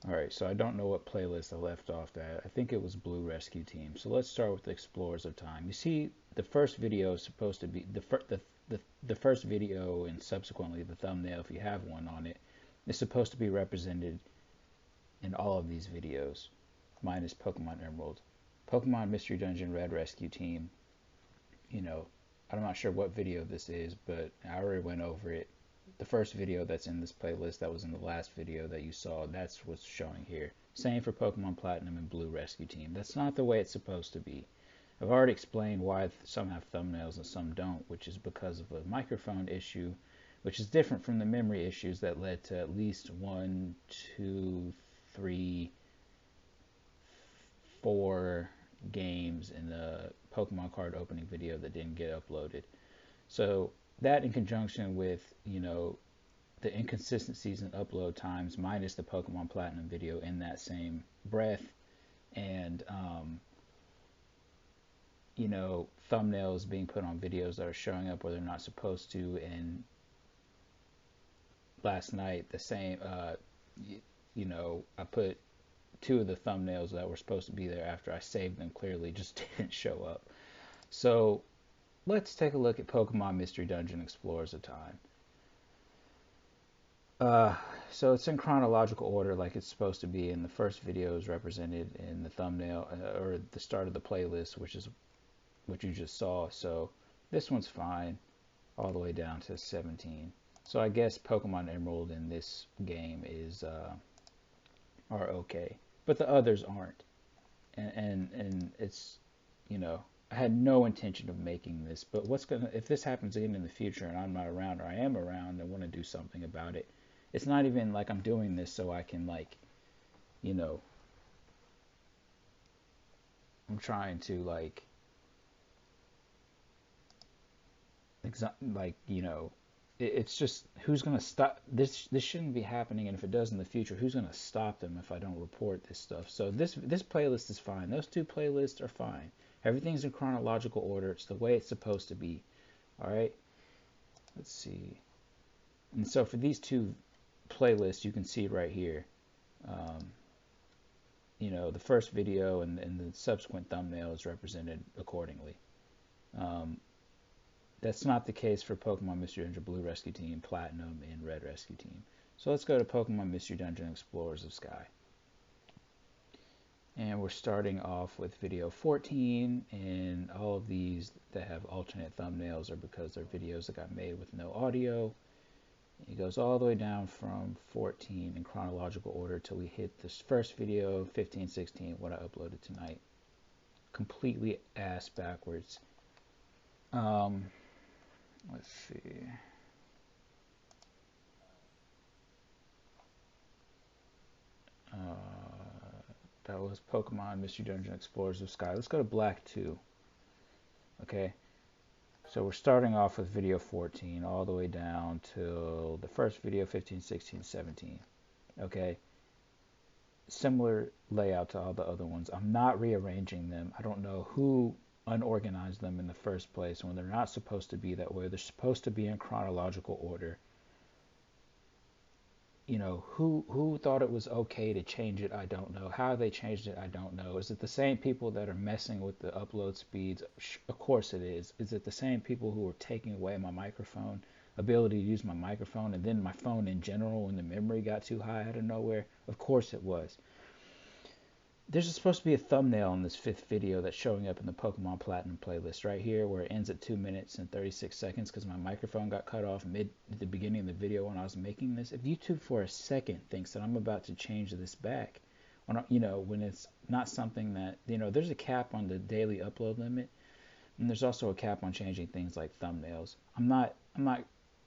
Alright, so I don't know what playlist I left off at. I think it was Blue Rescue Team. So let's start with the Explorers of Time. You see, the first video is supposed to be the first video, and subsequently the thumbnail, if you have one on it, is supposed to be represented in all of these videos, minus Pokemon Emerald. Pokemon Mystery Dungeon Red Rescue Team, you know, I'm not sure what video this is, but I already went over it. The first video that's in this playlist that was in the last video that you saw, that's what's showing here. Same for Pokemon Platinum and Blue Rescue Team. That's not the way it's supposed to be. I've already explained why some have thumbnails and some don't, which is because of a microphone issue, which is different from the memory issues that led to at least 1, 2, 3, 4 games in the Pokemon card opening video that didn't get uploaded. So that, in conjunction with, the inconsistencies in upload times, minus the Pokemon Platinum video in that same breath, and thumbnails being put on videos that are showing up where they're not supposed to. And last night, the same, I put 2 of the thumbnails that were supposed to be there after I saved them clearly just didn't show up. So let's take a look at Pokemon Mystery Dungeon Explorers of Time. So it's in chronological order like it's supposed to be, and the first video is represented in the thumbnail, or the start of the playlist, which is what you just saw. So this one's fine all the way down to 17. So I guess Pokemon Emerald in this game is are okay, but the others aren't. And it's, I had no intention of making this, but if this happens again in the future and I'm not around, or I am around and want to do something about it, it's not even like I'm doing this so I can, like, I'm trying to, like, it's just, who's gonna stop this? This shouldn't be happening, and if it does in the future, who's gonna stop them if I don't report this stuff? So this playlist is fine. Those 2 playlists are fine. Everything's in chronological order. It's the way it's supposed to be. All right. Let's see. And so for these 2 playlists, you can see right here, the first video and the subsequent thumbnail is represented accordingly. That's not the case for Pokemon Mystery Dungeon Blue Rescue Team, Platinum, and Red Rescue Team. So let's go to Pokemon Mystery Dungeon Explorers of Sky. And we're starting off with video 14, and all of these that have alternate thumbnails are because they're videos that got made with no audio. It goes all the way down from 14 in chronological order till we hit this first video, 15, 16, what I uploaded tonight. Completely ass backwards. Let's see. That was Pokemon Mystery Dungeon Explorers of Sky. Let's go to Black 2. Okay. So we're starting off with video 14 all the way down till the first video, 15, 16, 17. Okay. Similar layout to all the other ones. I'm not rearranging them. I don't know who unorganized them in the first place when they're not supposed to be that way. They're supposed to be in chronological order. Who thought it was okay to change it? I don't know. How they changed it, I don't know. Is it the same people that are messing with the upload speeds? Of course it is. Is it the same people who are taking away my microphone, ability to use my microphone, and then my phone in general when the memory got too high out of nowhere? Of course it was. There's supposed to be a thumbnail in this 5th video that's showing up in the Pokemon Platinum playlist right here, where it ends at 2 minutes and 36 seconds because my microphone got cut off at the beginning of the video when I was making this. If YouTube for a second thinks that I'm about to change this back, when it's not something that, there's a cap on the daily upload limit, and there's also a cap on changing things like thumbnails.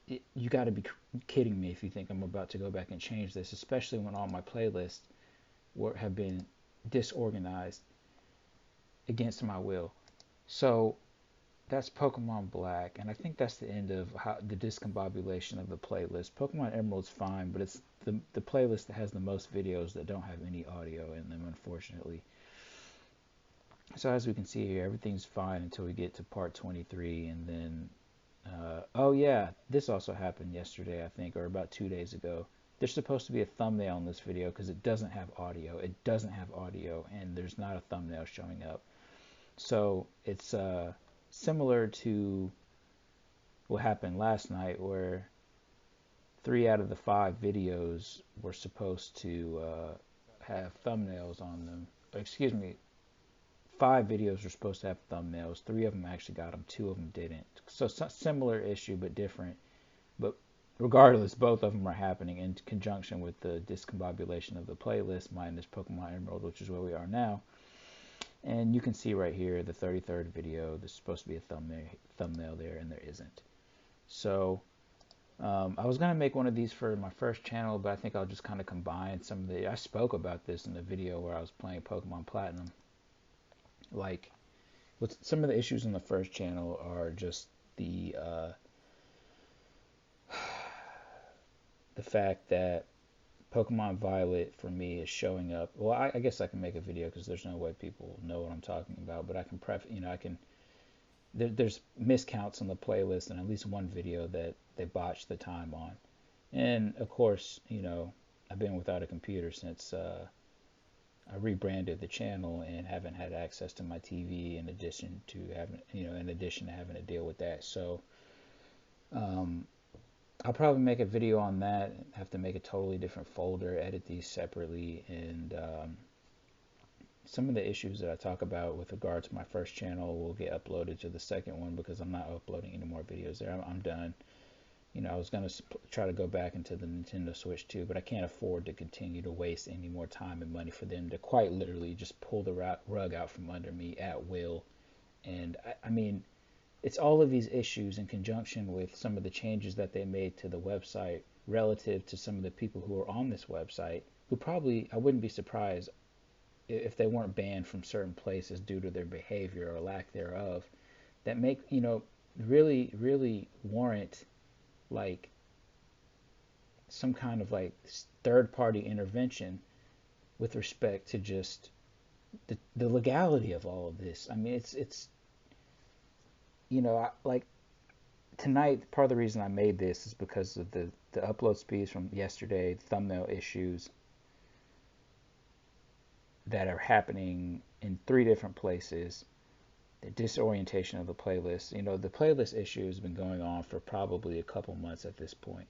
You got to be kidding me if you think I'm about to go back and change this, especially when all my playlists have been disorganized against my will. So that's Pokemon Black, and I think that's the end of the discombobulation of the playlist. Pokemon Emerald's fine, but it's the playlist that has the most videos that don't have any audio in them, unfortunately. So as we can see here, everything's fine until we get to part 23, and then oh yeah, this also happened yesterday, I think, or about 2 days ago. there's supposed to be a thumbnail in this video because it doesn't have audio. It doesn't have audio, and there's not a thumbnail showing up. So it's similar to what happened last night, where 3 out of the 5 videos were supposed to have thumbnails on them. Excuse me, 5 videos were supposed to have thumbnails. 3 of them actually got them. 2 of them didn't. So similar issue, but different. But regardless, both of them are happening in conjunction with the discombobulation of the playlist minus Pokemon Emerald, which is where we are now. And you can see right here the 33rd video. There's supposed to be a thumbnail there, and there isn't. So I was going to make one of these for my first channel, but I think I'll just kind of combine some of the... I spoke about this in the video where I was playing Pokemon Platinum. Like, some of the issues in the first channel are just the fact that Pokemon Violet for me is showing up. Well, I guess I can make a video because there's no way people know what I'm talking about, but I can there's miscounts on the playlist and at least one video that they botched the time on. And of course, I've been without a computer since I rebranded the channel and haven't had access to my TV in addition to having to deal with that. So I'll probably make a video on that. Have to make a totally different folder, edit these separately, and some of the issues that I talk about with regard to my first channel will get uploaded to the second one because I'm not uploading any more videos there. I'm done. I was going to try to go back into the Nintendo Switch too, but I can't afford to continue to waste any more time and money for them to quite literally just pull the rug out from under me at will. And I mean, it's all of these issues in conjunction with some of the changes that they made to the website relative to some of the people who are on this website, who probably, I wouldn't be surprised if they weren't banned from certain places due to their behavior or lack thereof, that make, really, really warrant like some kind of like third-party intervention with respect to just the legality of all of this. I mean, it's like tonight, part of the reason I made this is because of the upload speeds from yesterday, thumbnail issues that are happening in 3 different places, the disorientation of the playlist. The playlist issue has been going on for probably a couple months at this point.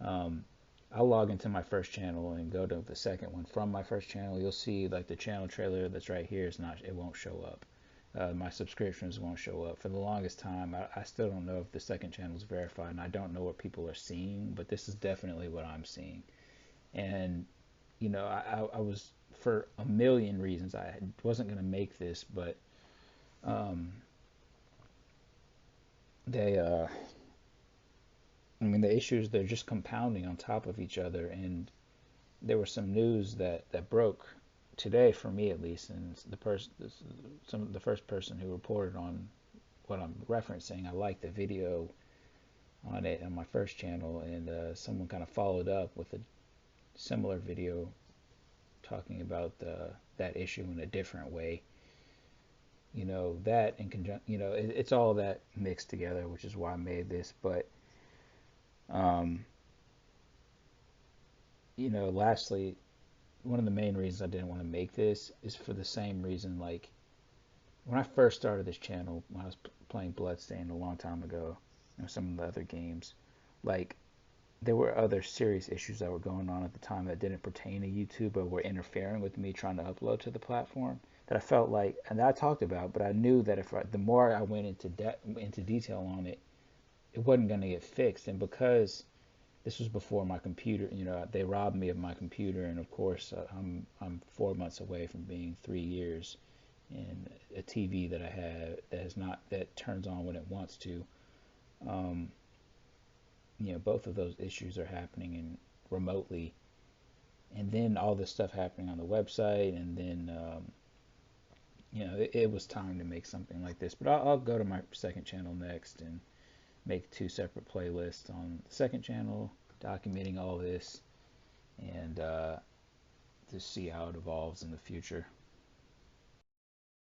I'll log into my first channel and go to the second one from my first channel. You'll see like the channel trailer that's right here it won't show up. My subscriptions won't show up. For the longest time, I still don't know if the second channel is verified, and I don't know what people are seeing, but this is definitely what I'm seeing. And, I was, for a million reasons, I wasn't going to make this, but the issues, they're just compounding on top of each other. And there was some news that broke today, for me at least, and the first person who reported on what I'm referencing, I liked the video on it on my first channel, and someone kind of followed up with a similar video talking about that issue in a different way. That in conjunction, it's all that mixed together, which is why I made this. But lastly, one of the main reasons I didn't want to make this is for the same reason. Like, when I first started this channel, when I was playing Bloodstained a long time ago, and some of the other games, like, there were other serious issues that were going on at the time that didn't pertain to YouTube, but were interfering with me trying to upload to the platform, that I felt like, and that I talked about, but I knew that the more I went into detail on it, it wasn't going to get fixed. And because this was before my computer, they robbed me of my computer, and of course I'm 4 months away from being 3 years, and a TV that I have that turns on when it wants to. Both of those issues are happening remotely, and then all this stuff happening on the website, and then it was time to make something like this. But I'll go to my second channel next and make 2 separate playlists on the second channel documenting all this, and just see how it evolves in the future.